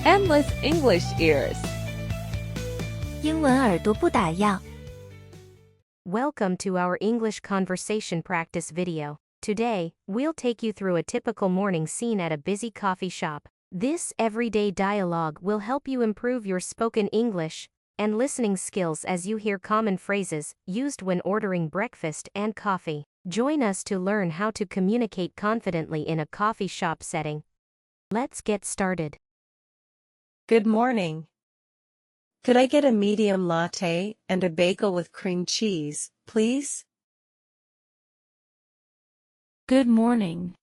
endless English ears. 英文耳朵不打烊。 Welcome to our English conversation practice video. Today, we'll take you through a typical morning scene at a busy coffee shop. This everyday dialogue will help you improve your spoken English and listening skills as you hear common phrases used when ordering breakfast and coffee. Join us to learn how to communicate confidently in a coffee shop setting. Let's get started. Good morning. Could I get a medium latte and a bagel with cream cheese, please? Good morning.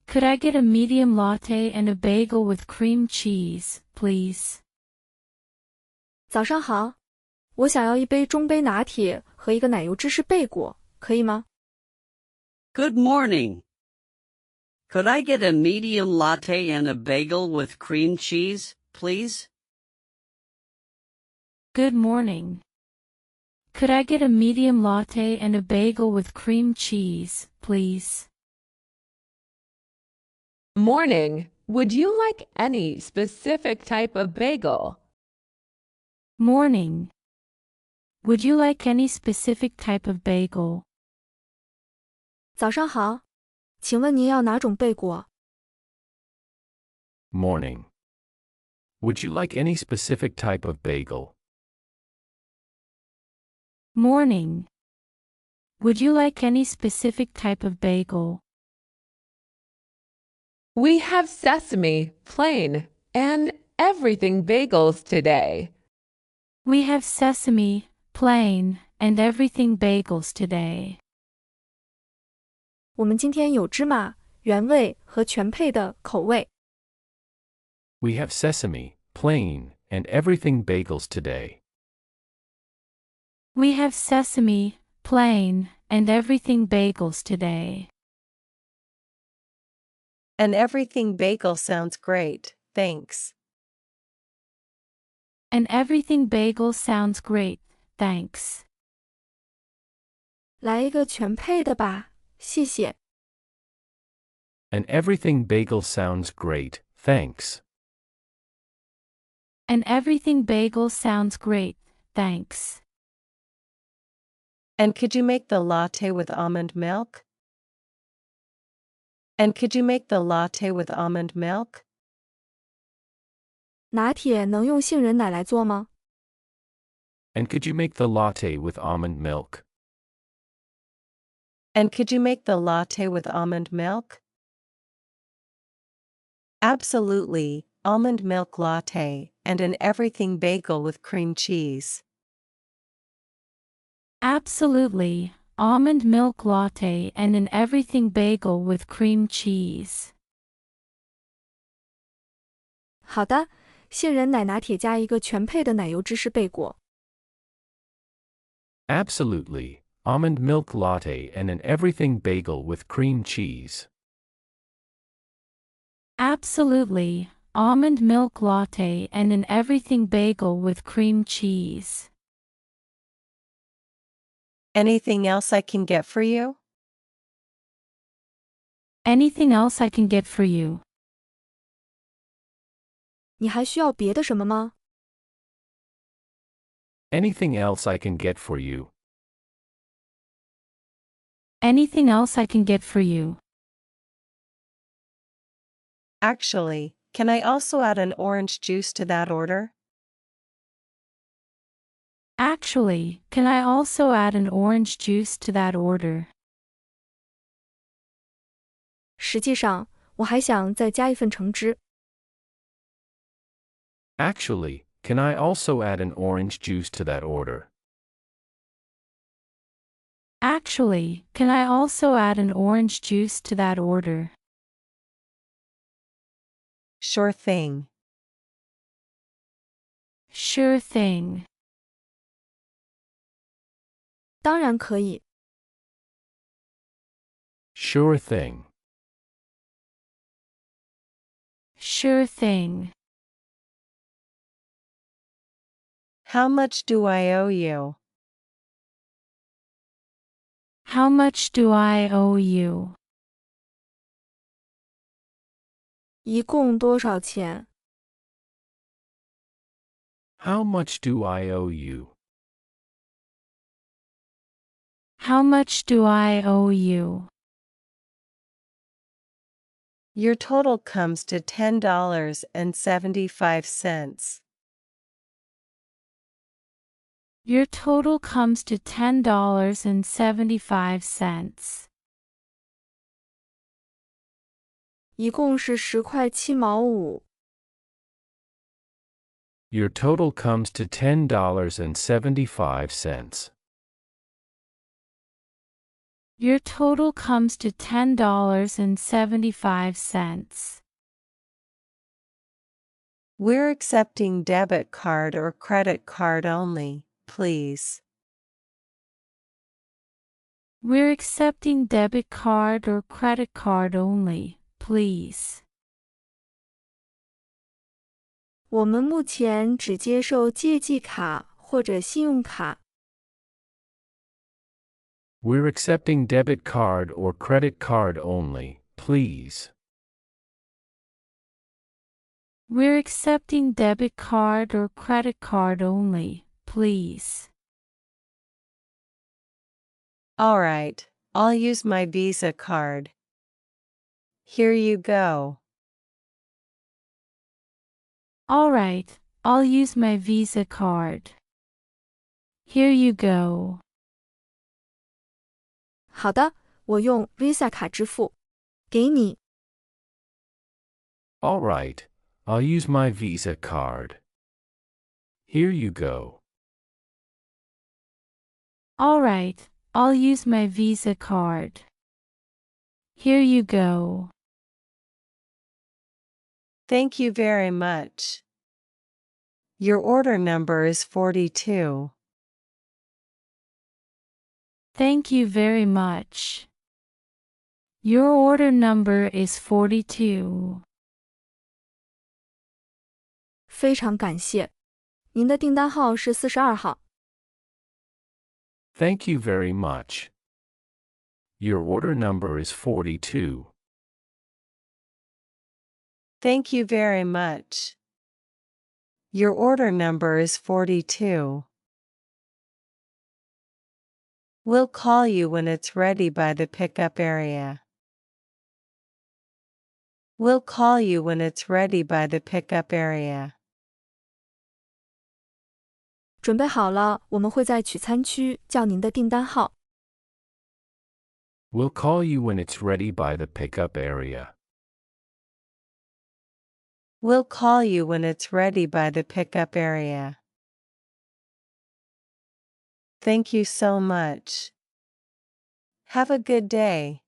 Could I get a medium latte and a bagel with cream cheese, please? 早上好，我想要一杯中杯拿铁和一个奶油芝士贝果，可以吗？ Good morning. Could I get a medium latte and a bagel with cream cheese, please? Good morning. Could I get a medium latte and a bagel with cream cheese, please? Morning. Would you like any specific type of bagel? Morning. Would you like any specific type of bagel? 早上好，请问您要哪种贝果？ Morning. Would you like any specific type of bagel? Morning. Would you like any specific type of bagel? We have sesame, plain, and everything bagels today. We have sesame, plain, and everything bagels today. 我们今天有芝麻、原味和全配的口味。 We have sesame, plain, and everything bagels today. We have sesame, plain, and everything bagels today. And everything bagel sounds great, thanks. And everything bagel sounds great, thanks. 来一个全配的吧，谢谢。 And everything bagel sounds great, thanks. And everything bagel sounds great, thanks. And could you make the latte with almond milk? And could you make the latte with almond milk? 拿铁能用杏仁奶来做吗？ And could you make the latte with almond milk? And could you make the latte with almond milk? Absolutely, almond milk latte, and an everything bagel with cream cheese. Absolutely, almond milk latte and an everything bagel with cream cheese. 好的，杏仁奶拿铁加一个全配的奶油芝士贝果。 Absolutely, almond milk latte and an everything bagel with cream cheese. Absolutely, almond milk latte and an everything bagel with cream cheese. Anything else I can get for you? Anything else I can get for you? 你还需要别的什么吗？ Anything else I can get for you? Anything else I can get for you? Actually, can I also add an orange juice to that order? Actually, can I also add an orange juice to that order? 实际上，我还想再加一份橙汁。 Actually, can I also add an orange juice to that order? Actually, can I also add an orange juice to that order? Sure thing. Sure thing. 当然可以。 Sure thing. Sure thing. How much do I owe you? How much do I owe you? 一共多少钱？ How much do I owe you? How much do I owe you? Your total comes to $10.75. Your total comes to $10.75. 一共是10.75块。Your total comes to $10.75. Your total comes to $10.75. We're accepting debit card or credit card only, please. We're accepting debit card or credit card only, please. 我们目前只接受借记卡或者信用卡。We're accepting debit card or credit card only, please. We're accepting debit card or credit card only, please. All right, I'll use my Visa card. Here you go. All right, I'll use my Visa card. Here you go. 好的，我用 Visa 卡支付。给你。All right, I'll use my Visa card. Here you go. All right, I'll use my Visa card. Here you go. Thank you very much. Your order number is 42. Thank you very much. Your order number is 42. 非常感谢。您的订单号是42号。Thank you very much. Your order number is 42. Thank you very much. Your order number is 42. We'll call you when it's ready by the pickup area. We'll call you when it's ready by the pickup area. 准备好了，我们会在取餐区叫您的订单号。We'll call you when it's ready by the pickup area. We'll call you when it's ready by the pickup area. Thank you so much. Have a good day.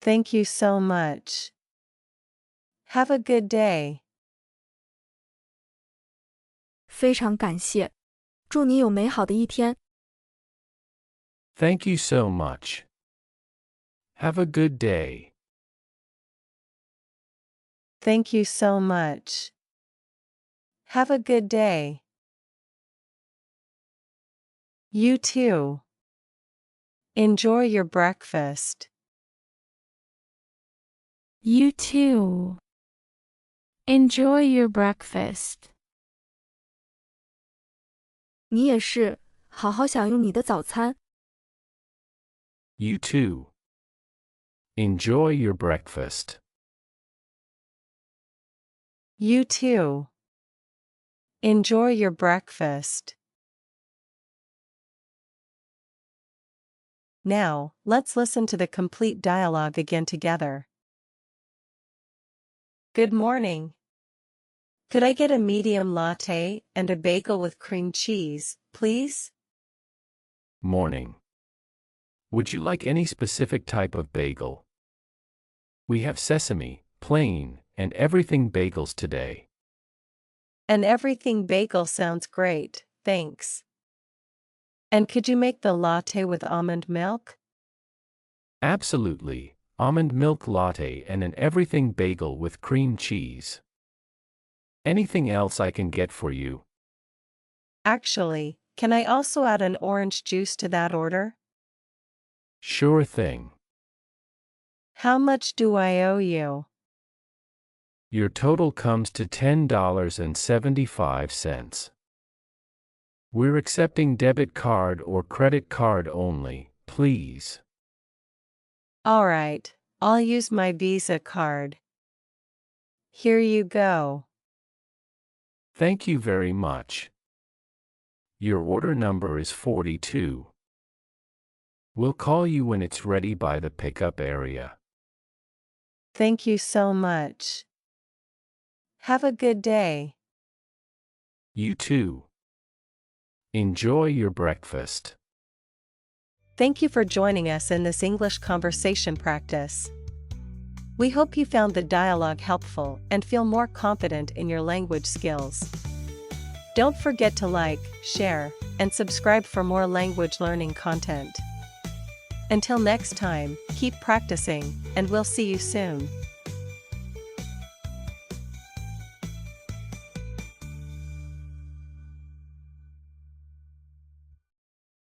Thank you so much. Have a good day. 非常感谢。祝你有美好的一天。Thank you so much. Have a good day. Thank you so much. Have a good day. You too. Enjoy your breakfast. You too. Enjoy your breakfast. 你也是，好好享用你的早餐。You too. Enjoy your breakfast. You too. Enjoy your breakfast. Now, let's listen to the complete dialogue again together. Good morning. Could I get a medium latte and a bagel with cream cheese, please? Morning. Would you like any specific type of bagel? We have sesame, plain, and everything bagels today. An everything bagel sounds great, thanks. And could you make the latte with almond milk? Absolutely. Almond milk latte and an everything bagel with cream cheese. Anything else I can get for you? Actually, can I also add an orange juice to that order? Sure thing. How much do I owe you? Your total comes to $10.75. We're accepting debit card or credit card only, please. All right, I'll use my Visa card. Here you go. Thank you very much. Your order number is 42. We'll call you when it's ready by the pickup area. Thank you so much. Have a good day. You too. Enjoy your breakfast. Thank you for joining us in this English conversation practice. We hope you found the dialogue helpful and feel more confident in your language skills. Don't forget to like, share, and subscribe for more language learning content. Until next time, keep practicing, and we'll see you soon.